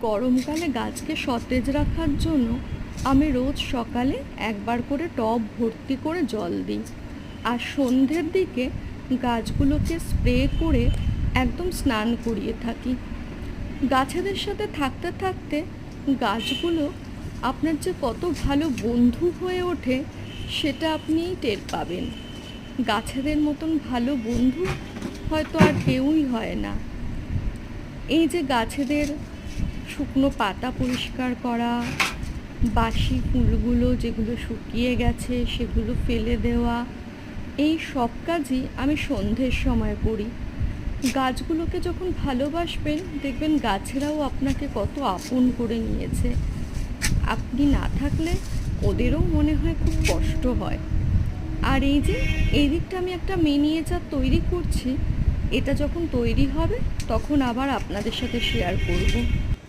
গরমকালে গাছকে সতেজ রাখার জন্য আমি রোজ সকালে একবার করে টব ভর্তি করে জল দিই, আর সন্ধ্যের দিকে গাছগুলোকে স্প্রে করে একদম স্নান করিয়ে থাকি। গাছেদের সাথে থাকতে থাকতে গাছগুলো আপনার যে কত ভালো বন্ধু হয়ে ওঠে সেটা আপনিই টের পাবেন। গাছেদের মতন ভালো বন্ধু হয়তো আর কেউই হয় না। এই যে গাছেদের শুকনো পাতা পরিষ্কার করা, বাসি ফুলগুলো যেগুলো শুকিয়ে গেছে সেগুলো ফেলে দেওয়া, এই সব কাজই আমি সন্ধ্যের সময় করি। গাছগুলোকে যখন ভালোবাসবেন দেখবেন গাছেরাও আপনাকে কত আপন করে নিয়েছে। আপনি না থাকলে ওদেরও মনে হয় খুব কষ্ট হয়। আর এই যে এই দিকটা আমি একটা মিনিয়েচার তৈরি করছি, এটা যখন তৈরি হবে তখন আবার আপনাদের সাথে শেয়ার করব।